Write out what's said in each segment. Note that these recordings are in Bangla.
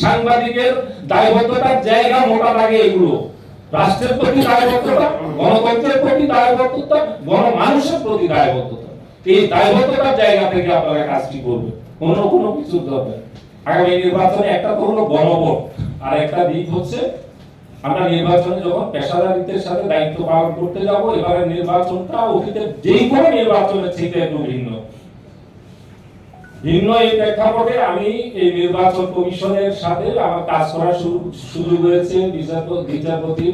সাংবাদিকের দায়বদ্ধতার জায়গা মোটা লাগে এগুলো। রাষ্ট্রের প্রতি দায়বদ্ধতা, গণতন্ত্রের প্রতি দায়বদ্ধতা, গণমানুষের প্রতি দায়বদ্ধতা। এই দায়বদ্ধতার জায়গা থেকে আপনারা কাজটি করবেন, অন্য কোনো কিছু দরকার। আগামী নির্বাচনে একটা তো হলো গণভোট, আর একটা দিক হচ্ছে আমরা নির্বাচনে যখন পেশাদারিত্বের সাথে দায়িত্ব পালন করতে যাব, এবারে নির্বাচনটা অতীতের যেই কোনো নির্বাচনের থেকে একটু ভিন্ন। এই প্রেক্ষাপটে আমি এই নির্বাচন কমিশনের সাথে আমার কাজ করার সুযোগ হয়েছে বিচারপতি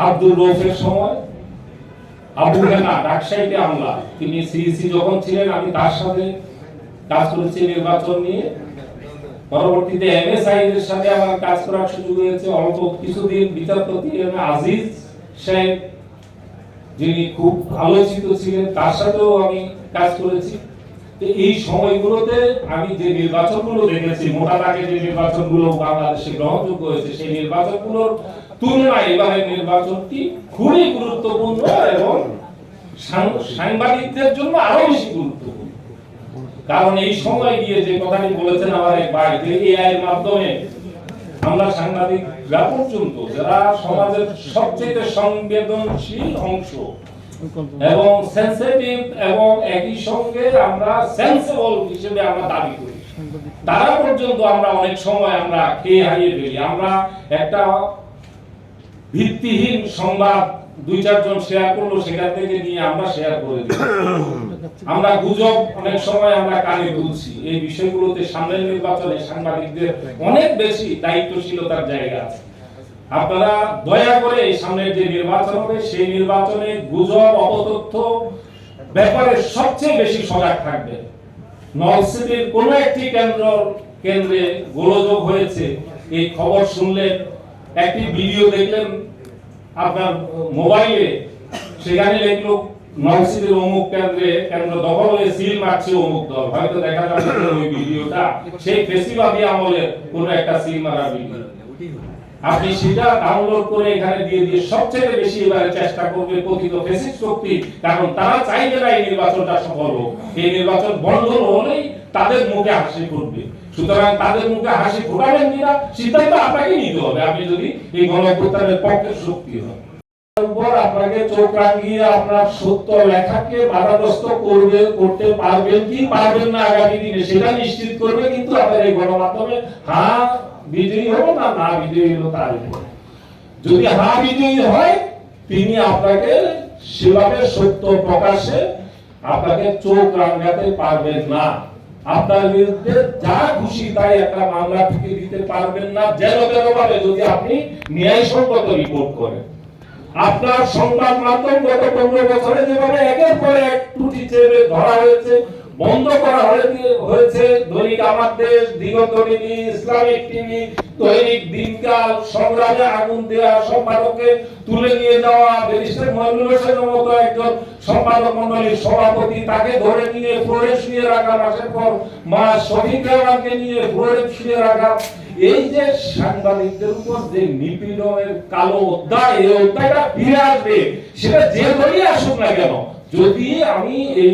আব্দুর রৌফের সময়। আবু হেনা ডাকসাইটে আমলা, তিনি সিইসি যখন ছিলেন, আমি তার সাথে কাজ করেছি নির্বাচন নিয়ে। পরবর্তীতে এমএসআই এর সাথে আমার কাজ করার সুযোগ হয়েছে। অল্প কিছুদিন বিচারপতি আজিজ সাহেব, যিনি খুব আলোচিত ছিলেন, তার সাথেও আমি কাজ করেছি। এই সময়গুলোতে আমি যে নির্বাচনগুলো দেখেছি, মোটা দাগে যে নির্বাচনগুলো বাংলাদেশে গ্রহণযোগ্য হয়েছে, সেই নির্বাচনগুলোর তুলনায় এবারের নির্বাচনটি খুবই গুরুত্বপূর্ণ এবং সাংবাদিকদের জন্য আরো বেশি গুরুত্বপূর্ণ। কারণ এই সময় গিয়ে যে কথাটি বলেছেন আমার এক ভাই, যে এআই এর মাধ্যমে আমরা সাংবাদিকরা পর্যন্ত, যারা সমাজের সবচেয়ে সংবেদনশীল অংশ এবং সেনসিটিভ এবং একই সঙ্গে আমরা সেন্সেবল হিসেবে আমরা দাবি করি, তারা পর্যন্ত আমরা অনেক সময় আমরা খেয়ে হারিয়ে ফেলি। আমরা একটা ভিত্তিহীন সংবাদ দুই চারজন শেয়ার করলো, সেখান থেকে নিয়ে আমরা শেয়ার করে দিই। আমরা গুজব অনেক সময় আমরা কানে তুলছি। এই বিষয়গুলোতে সামনের নির্বাচনে সাংবাদিকদের অনেক বেশি দায়িত্বশীলতার জায়গা আছে। আপনারা দয়া করে এই সামনের যে নির্বাচন হবে, সেই নির্বাচনে গুজব, অপতথ্য ব্যাপারে সবচেয়ে বেশি সজাগ থাকবেন। নলছিটির কোন একটি কেন্দ্রে গোলযোগ হয়েছে, এই খবর শুনলেন, একটি ভিডিও দেখলেন আপনার মোবাইলে, সেখানে লিখলো নলছিটির অমুক কেন্দ্র দখল হয়ে সিল মারছে অমুক দল। হয়তো দেখা যাবে ওই ভিডিওটা সেই ফেসিবাদী আমলের কোন একটা সিল মারা ভিডিও। আপনি সেটা ডাউনলোড করে এখানে দিয়ে সবচেয়ে বেশি এবারে চেষ্টা করবে কথিত ফ্যাসিস্ট শক্তি, কারণ তারা চাইবে না এই নির্বাচনটা সফল হোক। এই নির্বাচন বন্ধ হলেই তাদের মুখে হাসি ফুটবে। সুতরাং তাদের মুখে হাসি ফোটাবেন কিনা সিদ্ধান্ত আপনাকে নিতে হবে, আপনি যদি এই গণঅভ্যুত্থানের পক্ষের শক্তি হন। আপনাকে চোখ রাঙিয়ে আপনার সত্য লেখাকে বাধাগ্রস্ত করতে পারবেন কি পারবেন না আগামী দিনে, সেটা নিশ্চিত করবে কিন্তু আপনার এই গণমাধ্যমে। হ্যাঁ বিজয়ী হলো না না বিজয়ী হলো তার উপর। যদি হ্যাঁ বিজয়ী হয়, তিনি আপনাকে সেভাবে সত্য প্রকাশে আপনাকে চোখ রাঙাতে পারবেন না। আপনার বিরুদ্ধে যা খুশি তাই একটা মামলা ঠুকে দিতে পারবেন না, যেন ভাবে যদি আপনি ন্যায়সঙ্গত রিপোর্ট করেন। আপনার সংবাদ মাধ্যম গত 15 বছরে যেভাবে একের পর এক ত্রুটি চেপে ধরা হয়েছে, বন্ধ করা হয়েছে, দৈনিক আমার দেশ, দিগন্ত টিভি, ইসলামিক টিভি, দৈনিক দিনকাল, সংগ্রামে আগুন দেওয়া সম্পাদককে তুলে নিয়ে যাওয়া, ব্যারিস্টার মহিনুল হোসেনের মতো একজন সম্পাদক মন্ডলীর সভাপতি, তাকে ধরে নিয়ে ফ্লোরে শুয়ে রাখা, মাসের পর মাস শফিক রেহমানকে নিয়ে ফ্লোরে শুয়ে রাখা, এই যে সাংবাদিকদের উপর যে নিপীড়নের কালো অধ্যায়, এই অধ্যায়টা ফিরে আসবে, সেটা যে দলই আসুক না কেন। যদি আমি এই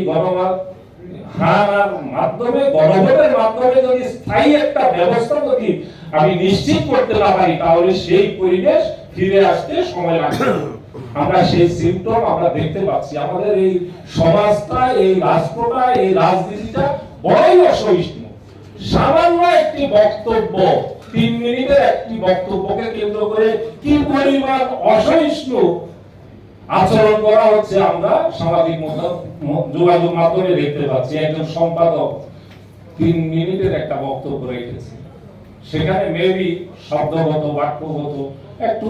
গণভোটের মাধ্যমে যদি স্থায়ী একটা ব্যবস্থা যদি আমি নিশ্চিত করতে না পারি, তাহলে সেই পরিবেশ ফিরে আসতে সময় লাগবে। আমরা সেই সিম্পটম আমরা দেখতে পাচ্ছি। আমাদের এই সমাজটা, এই রাষ্ট্রটা, এই রাজনীতিটা বড়ই অসহিষ্ণু। সামান্য একটি বক্তব্য, 3 মিনিটের একটি বক্তব্যকে কেন্দ্র করে কি পরিমাণ অসহিষ্ণু আচরণ করা হচ্ছে আমরা সামাজিক যোগাযোগ মাধ্যমে দেখতে পাচ্ছি। একজন সম্পাদক 3 মিনিটের একটা বক্তব্য রেখেছে, সেখানে মেবি শব্দগত বাক্যগত একটু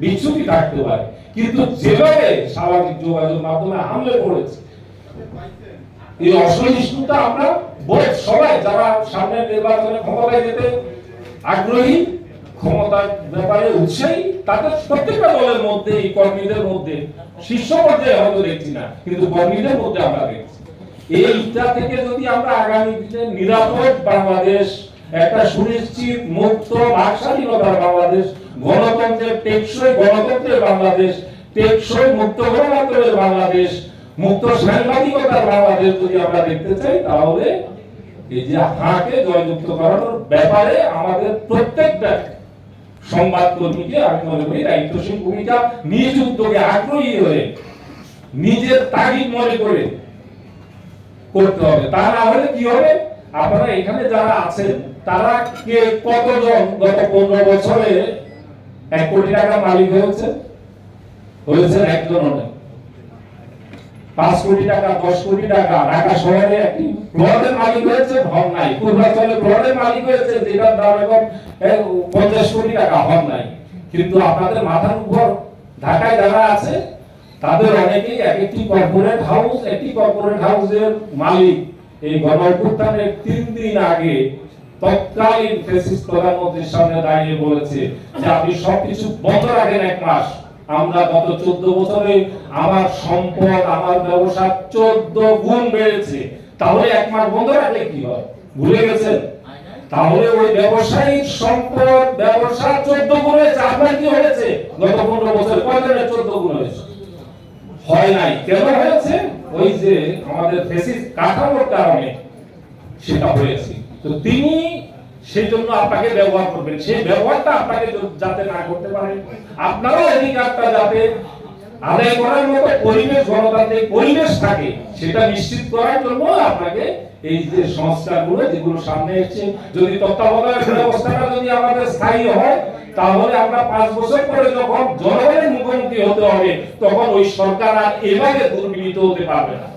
বিচ্যুতি থাকতে পারে, কিন্তু যেভাবে সামাজিক যোগাযোগ মাধ্যমে হামলে পড়েছে, এই অসহিষ্ণুতা আমরা সবাই যারা সামনের নির্বাচনে ক্ষমতায় যেতে আগ্রহী, ক্ষমতার ব্যাপারে উৎসাহী, তাদের প্রত্যেকটা দলের মধ্যে, এই কর্মীদের মধ্যে, শীর্ষ পর্যায়ে হয়তো দেখছি না, কিন্তু কর্মীদের মধ্যে আমরা দেখছি। এইটা থেকে যদি আমরা আগামী দিনে নিরাপদ বাংলাদেশ, একটা সুনিশ্চিত মুক্ত বাকস্বাধীনতার বাংলাদেশ, গণতন্ত্রের টেকসই গণতন্ত্রের বাংলাদেশ, টেকসই মুক্ত গণতন্ত্রের বাংলাদেশ, মুক্ত সাংবাদিকতার বাংলাদেশ যদি আমরা দেখতে চাই, তাহলে এই যে হাঁকে জয়যুক্ত করানোর ব্যাপারে আমাদের প্রত্যেকটা সংবাদ কর্মীকে আমি মনে করি দায়িত্বশীল ভূমিকা, নিজ উদ্যোগে আগ্রহী হয়ে নিজের তাগিদ মনে করে করতে হবে। তা না হলে কি হবে, আপনারা এখানে যারা আছেন তারা কে কতজন গত 15 বছরে 1 কোটি টাকা মালিক হয়েছেন একজন নয়। 5 কোটি টাকা 10 কোটি টাকা ঢাকা শহরে একটি প্লটের মালিক হয়েছে হন নাই, পূর্বাঞ্চলে প্লটের মালিক হয়েছে যেটার দাম এখন 50 কোটি টাকা হন নাই। কিন্তু আপনাদের মাথার উপর ঢাকায় যারা আছে তাদের অনেকেই একটি কর্পোরেট হাউসের মালিক। এই গণঅভ্যুত্থানের 3 দিন আগে তৎকালীন ফ্যাসিস্ট প্রধানমন্ত্রীর সামনে দাঁড়িয়ে বলেছে যে আপনি সবকিছু বন্ধ রাখেন 1 মাস। আমরা গত 14 বছরে আমার সম্পদ, আমার ব্যবসা 14 গুণ বেড়েছে। তাহলে 1 মাস বন্ধ রাখলে কি হয়, ভুলে গেছেন? তাহলে ওই ব্যবসায়িক সম্পদ ব্যবসা 14 গুণ হয়েছে। আপনার কি হয়েছে গত 15 বছরে? কয়জনের 14 গুণ হয়েছে? হয় নাই। কেন হয়েছে? ওই যে আমাদের ফ্যাসিস্ট কাঠামোর কারণে সেটা হয়েছে। তো তিনি সেই জন্য আপনাকে ব্যবহার করবেন, সেই ব্যবহারটা আপনাকে যাতে না করতে পারেন, আপনারও অধিকারটা যাতে আদায় করার মতো পরিবেশ, গণতান্ত্রিক পরিবেশ থাকে, সেটা নিশ্চিত করার জন্য আপনাকে এই যে সংস্কারগুলো যেগুলো সামনে এসেছে, যদি তত্ত্বাবধায়ক ব্যবস্থাটা যদি আমাদের স্থায়ী হয়, তাহলে আমরা 5 বছর পরে যখন জনগণের মুখোমুখি হতে হবে তখন ওই সরকার আর এভাবে দুর্নীতি হতে পারবে না।